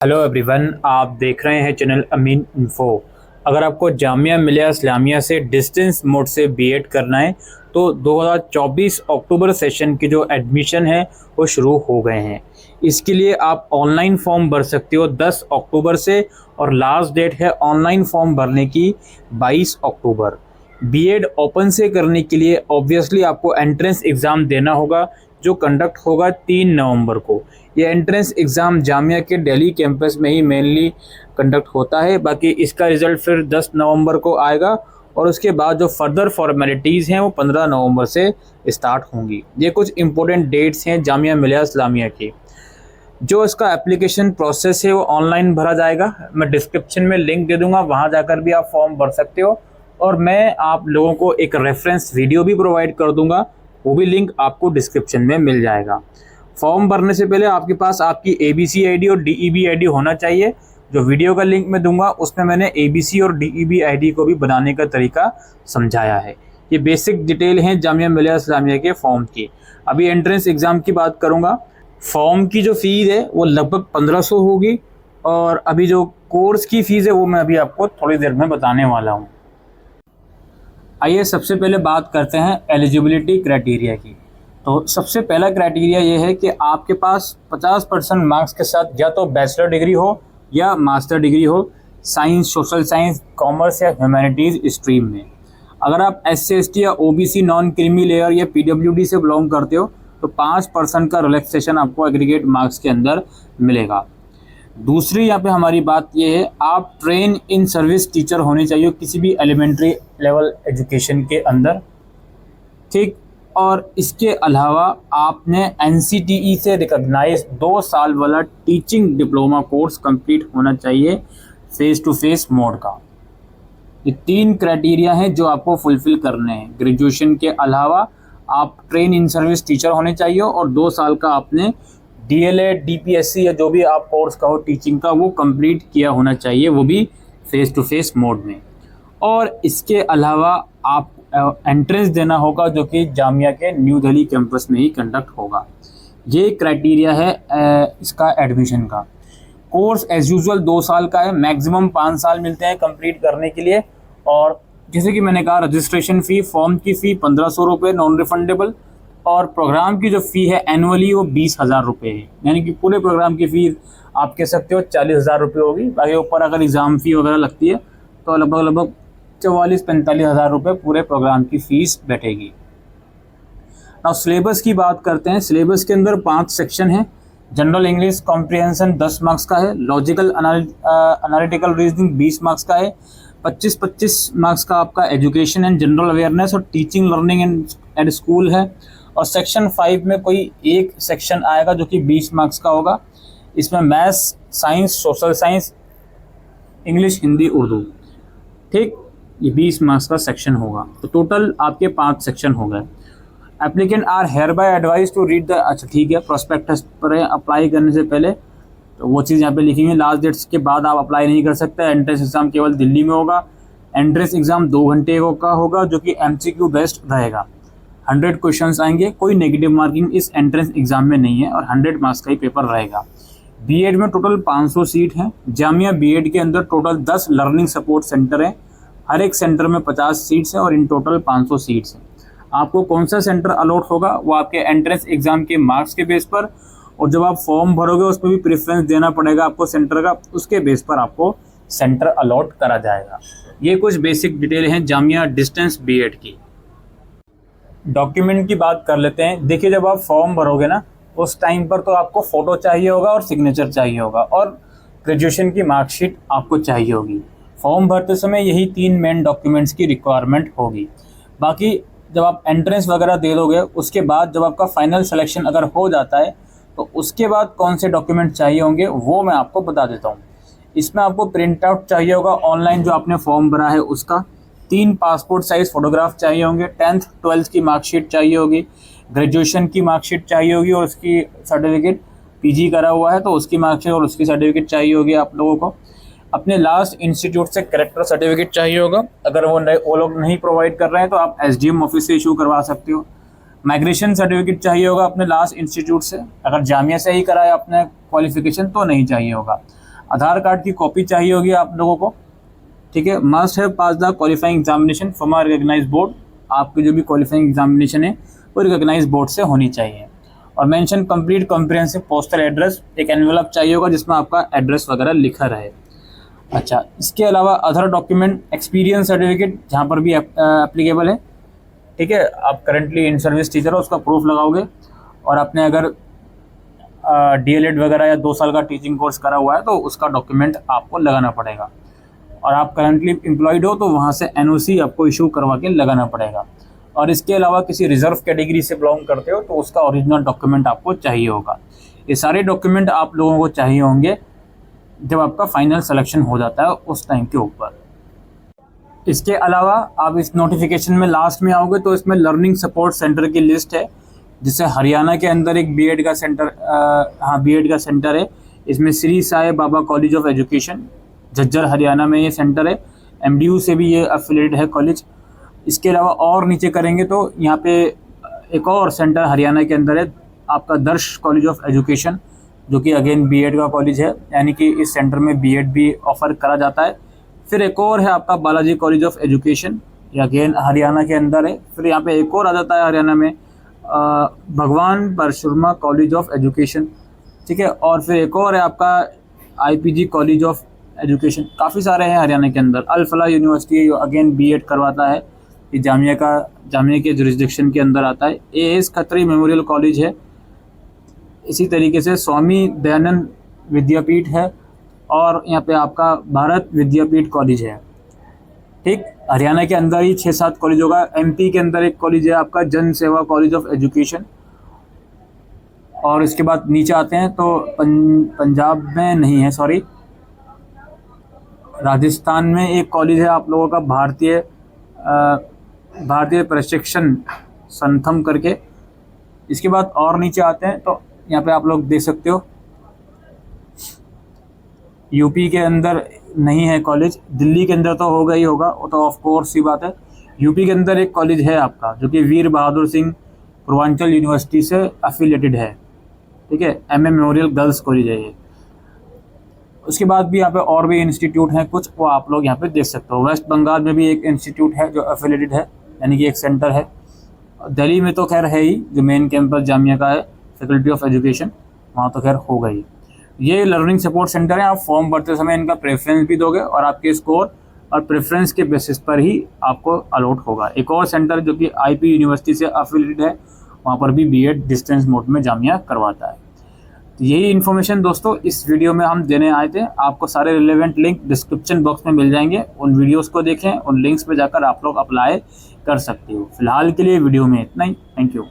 Hello everyone, आप देख रहे हैं चैनल अमीन इन्फो। अगर आपको जामिया मिलिया इस्लामिया से डिस्टेंस मोड से बीएड करना है तो 2024 अक्टूबर सेशन की जो एडमिशन है वो शुरू हो गए हैं। इसके लिए आप ऑनलाइन फॉर्म भर सकते हो 10 अक्टूबर से, और लास्ट डेट है ऑनलाइन फॉर्म भरने की 22 अक्टूबर। बीएड ओपन से करने के लिए ऑब्वियसली आपको एंट्रेंस एग्ज़ाम देना होगा, जो कंडक्ट होगा 3 नवंबर को। ये एंट्रेंस एग्ज़ाम जामिया के दिल्ली कैंपस में ही मेनली कंडक्ट होता है। बाकी इसका रिज़ल्ट फिर 10 नवंबर को आएगा, और उसके बाद जो फर्दर फॉर्मेलिटीज़ हैं वो 15 नवंबर से स्टार्ट होंगी। ये कुछ इंपॉर्टेंट डेट्स हैं जामिया मिलिया इस्लामिया की। जो इसका एप्लीकेशन प्रोसेस है वो ऑनलाइन भरा जाएगा। मैं डिस्क्रिप्शन में लिंक दे दूँगा, वहाँ जाकर भी आप फॉर्म भर सकते हो, और मैं आप लोगों को एक रेफरेंस वीडियो भी प्रोवाइड कर दूँगा, वो भी लिंक आपको डिस्क्रिप्शन में मिल जाएगा। फॉर्म भरने से पहले आपके पास आपकी ABC ID और DEB ID होना चाहिए। जो वीडियो का लिंक मैं दूंगा उसमें मैंने ABC और DEB ID को भी बनाने का तरीका समझाया है। ये बेसिक डिटेल हैं जामिया मिलिया इस्लामिया के फॉर्म की। अभी एंट्रेंस एग्ज़ाम की बात करूंगा। फॉर्म की जो फ़ीस है वो लगभग 1500 होगी, और अभी जो कोर्स की फ़ीस है वो मैं अभी आपको थोड़ी देर में बताने वाला हूँ। आइए सबसे पहले बात करते हैं एलिजिबिलिटी क्राइटेरिया की। तो सबसे पहला क्राइटेरिया ये है कि आपके पास 50% मार्क्स के साथ या तो बैचलर डिग्री हो या मास्टर डिग्री हो, साइंस, सोशल साइंस, कॉमर्स या ह्यूमैनिटीज़ स्ट्रीम में। अगर आप SC ST या OBC नॉन क्रीमी लेयर या PWD से बिलोंग करते हो तो 5% का रिलैक्सेशन आपको एग्रीगेट मार्क्स के अंदर मिलेगा। दूसरी यहाँ पे हमारी बात ये है, आप ट्रेन इन सर्विस टीचर होने चाहिए किसी भी एलिमेंट्री लेवल एजुकेशन के अंदर, ठीक। और इसके अलावा आपने NCTE से रिकॉग्नाइज 2 साल वाला टीचिंग डिप्लोमा कोर्स कंप्लीट होना चाहिए फेस टू फेस मोड का। ये 3 क्राइटेरिया हैं जो आपको फुलफिल करने हैं। ग्रेजुएशन के अलावा आप ट्रेन इन सर्विस टीचर होने चाहिए, और 2 साल का आपने DLED DPSC या जो भी आप कोर्स का हो टीचिंग का वो कंप्लीट किया होना चाहिए, वो भी फेस टू फेस मोड में। और इसके अलावा आप एंट्रेंस देना होगा जो कि जामिया के न्यू दिल्ली कैंपस में ही कंडक्ट होगा। ये क्राइटेरिया है इसका एडमिशन का। कोर्स एज यूजुअल 2 साल का है, मैक्सिमम 5 साल मिलते हैं कंप्लीट करने के लिए। और जैसे कि मैंने कहा, रजिस्ट्रेशन फ़ी, फॉर्म की फ़ी 1500 रुपये नॉन रिफंडेबल, और प्रोग्राम की जो फ़ी है एनुअली वो 20,000 रुपये है। यानी कि पूरे प्रोग्राम की फ़ीस आप कह सकते हो 40,000 रुपये होगी। बाकी ऊपर अगर एग्ज़ाम फ़ी वगैरह लगती है तो लगभग 44-45 हज़ार रुपये पूरे प्रोग्राम की फ़ीस बैठेगी। नाउ सिलेबस की बात करते हैं। सिलेबस के अंदर 5 सेक्शन हैं। जनरल इंग्लिश कॉम्प्रिहेंशन 10 मार्क्स का है, लॉजिकल एनालिटिकल रीजनिंग 20 मार्क्स का है, 25-25 मार्क्स का आपका एजुकेशन एंड जनरल अवेयरनेस और टीचिंग लर्निंग एंड स्कूल है, और सेक्शन 5 में कोई एक सेक्शन आएगा जो कि 20 मार्क्स का होगा। इसमें maths, science, social science, English, Hindi, Urdu, ठीक। ये 20 मार्क्स का सेक्शन होगा। तो टोटल आपके 5 सेक्शन हो गए। Applicant are hereby advise to read the, अच्छा ठीक है, प्रोस्पेक्टस पर अप्लाई करने से पहले तो वो चीज़ यहाँ पे लिखी हुई है। लास्ट डेट्स के बाद आप अप्लाई नहीं कर सकते। एंट्रेंस एग्ज़ाम केवल दिल्ली में होगा। एंट्रेंस एग्ज़ाम 2 घंटे का होगा जो कि MCQ बेस्ड रहेगा। 100 क्वेश्चंस आएंगे, कोई नेगेटिव मार्किंग इस एंट्रेंस एग्ज़ाम में नहीं है, और 100 मार्क्स का ही पेपर रहेगा। बीएड में टोटल 500 सीट हैं। जामिया बीएड के अंदर टोटल 10 लर्निंग सपोर्ट सेंटर हैं। हर एक सेंटर में 50 सीट्स हैं, और इन टोटल 500 सीट्स हैं। आपको कौन सा सेंटर अलॉट होगा वो आपके एंट्रेंस एग्ज़ाम के मार्क्स के बेस पर, और जब आप फॉर्म भरोगे उस पर भी प्रेफरेंस देना पड़ेगा आपको सेंटर का, उसके बेस पर आपको सेंटर अलॉट करा जाएगा। ये कुछ बेसिक डिटेल हैं जामिया डिस्टेंस बीएड की। डॉक्यूमेंट की बात कर लेते हैं। देखिए, जब आप फॉर्म भरोगे ना उस टाइम पर तो आपको फ़ोटो चाहिए होगा और सिग्नेचर चाहिए होगा, और ग्रेजुएशन की मार्कशीट आपको चाहिए होगी। फॉर्म भरते समय यही 3 मेन डॉक्यूमेंट्स की रिक्वायरमेंट होगी। बाकी जब आप एंट्रेंस वगैरह दे दोगे उसके बाद जब आपका फाइनल सिलेक्शन अगर हो जाता है तो उसके बाद कौन से डॉक्यूमेंट चाहिए होंगे वो मैं आपको बता देता हूँ। इसमें आपको प्रिंट आउट चाहिए होगा ऑनलाइन जो आपने फॉर्म भरा है उसका, 3 पासपोर्ट साइज़ फ़ोटोग्राफ चाहिए होंगे, 10th 12th की मार्कशीट चाहिए होगी, ग्रेजुएशन की मार्कशीट चाहिए होगी, और उसकी सर्टिफिकेट, PG करा हुआ है तो उसकी मार्कशीट और उसकी सर्टिफिकेट चाहिए होगी आप लोगों को। अपने लास्ट इंस्टीट्यूट से कैरेक्टर सर्टिफिकेट चाहिए होगा। अगर वो लोग नहीं प्रोवाइड कर रहे हैं तो आप SDM ऑफिस से इशू करवा सकते हो। माइग्रेशन सर्टिफिकेट चाहिए होगा अपने लास्ट इंस्टीट्यूट से। अगर जामिया से ही कराया अपने क्वालिफिकेशन तो नहीं चाहिए होगा। आधार कार्ड की कॉपी चाहिए होगी आप लोगों को, ठीक है। Must have pass the qualifying examination from a recognised board, आपकी जो भी क्वालिफाइंग एग्जामिनेशन है वो रिकॉग्नाइज्ड बोर्ड से होनी चाहिए। और mention complete comprehensive postal address, एक एनवेलप चाहिए होगा जिसमें आपका एड्रेस वगैरह लिखा रहे। अच्छा, इसके अलावा अदर डॉक्यूमेंट, एक्सपीरियंस सर्टिफिकेट जहाँ पर भी एप्लीकेबल है, ठीक है। आप करंटली इन सर्विस टीचर हो, उसका प्रूफ लगाओगे। और आपने अगर डीएलएड वगैरह या 2 साल का टीचिंग कोर्स करा हुआ है तो उसका डॉक्यूमेंट आपको लगाना पड़ेगा। और आप करंटली एम्प्लॉयड हो तो वहाँ से एनओसी आपको इशू करवा के लगाना पड़ेगा। और इसके अलावा किसी रिजर्व कैटेगरी से बिलोंग करते हो तो उसका ओरिजिनल डॉक्यूमेंट आपको चाहिए होगा। ये सारे डॉक्यूमेंट आप लोगों को चाहिए होंगे जब आपका फाइनल सिलेक्शन हो जाता है उस टाइम के ऊपर। इसके अलावा आप इस नोटिफिकेशन में लास्ट में आओगे तो इसमें लर्निंग सपोर्ट सेंटर की लिस्ट है, जिससे हरियाणा के अंदर एक बीएड का सेंटर बीएड का सेंटर है। इसमें Shri Sai Baba college of education Jhajjar Haryana में ये सेंटर है। एमडीयू से भी ये एफिलिएटेड है कॉलेज। इसके अलावा और नीचे करेंगे तो यहाँ पे एक और सेंटर हरियाणा के अंदर है आपका दर्श कॉलेज ऑफ एजुकेशन, जो कि अगेन बीएड का कॉलेज है, यानी कि इस सेंटर में बीएड भी ऑफर करा जाता है। फिर एक और है आपका बालाजी कॉलेज ऑफ एजुकेशन, ये अगेन हरियाणा के अंदर है। फिर यहाँ पे एक और आ जाता है हरियाणा में भगवान परशुरमा कॉलेज ऑफ एजुकेशन, ठीक है। और फिर एक और है आपका आईपीजी कॉलेज ऑफ एजुकेशन। काफ़ी सारे हैं हरियाणा के अंदर। अल फलाह यूनिवर्सिटी अगेन बीएड करवाता है, ये जामिया के जुरिस्डिक्शन के अंदर आता है। एएस खत्री मेमोरियल कॉलेज है। इसी तरीके से स्वामी दयानंद विद्यापीठ है और यहाँ पे आपका भारत विद्यापीठ कॉलेज है, ठीक। हरियाणा के अंदर ही 6-7 कॉलेज होगा। एमपी के अंदर एक कॉलेज है आपका जन सेवा कॉलेज ऑफ एजुकेशन। और इसके बाद नीचे आते हैं तो पंजाब में नहीं है, सॉरी, राजस्थान में एक कॉलेज है आप लोगों का भारतीय प्रशिक्षण संथम करके। इसके बाद और नीचे आते हैं तो यहाँ पे आप लोग देख सकते हो यूपी के अंदर नहीं है कॉलेज, दिल्ली के अंदर तो होगा ही होगा, वो तो ऑफ कोर्स ही बात है। यूपी के अंदर एक कॉलेज है आपका जो कि वीर बहादुर सिंह पूर्वांचल यूनिवर्सिटी से एफिलिएटेड है, ठीक है। एमए मेमोरियल गर्ल्स कॉलेज है ये। उसके बाद भी यहाँ पे और भी इंस्टीट्यूट हैं कुछ, वो आप लोग यहाँ पे देख सकते हो। वेस्ट बंगाल में भी एक इंस्टीट्यूट है जो एफिलिएटेड है, यानी कि एक सेंटर है। दिल्ली में तो खैर है ही, जो मेन कैंपस जामिया का है, फैकल्टी ऑफ एजुकेशन, वहाँ तो खैर होगा ही। ये लर्निंग सपोर्ट सेंटर है। आप फॉर्म भरते समय इनका प्रेफरेंस भी दोगे और आपके स्कोर और प्रेफरेंस के बेसिस पर ही आपको अलॉट होगा। एक और सेंटर जो कि आईपी यूनिवर्सिटी से एफिलिएटेड है, वहाँ पर भी बीएड डिस्टेंस मोड में जामिया करवाता है। तो यही इन्फॉर्मेशन दोस्तों इस वीडियो में हम देने आए थे। आपको सारे रिलेवेंट लिंक डिस्क्रिप्शन बॉक्स में मिल जाएंगे, उन वीडियोस को देखें, उन लिंक्स पे जाकर आप लोग अप्लाई कर सकते हो। फिलहाल के लिए वीडियो में इतना ही। Thank you.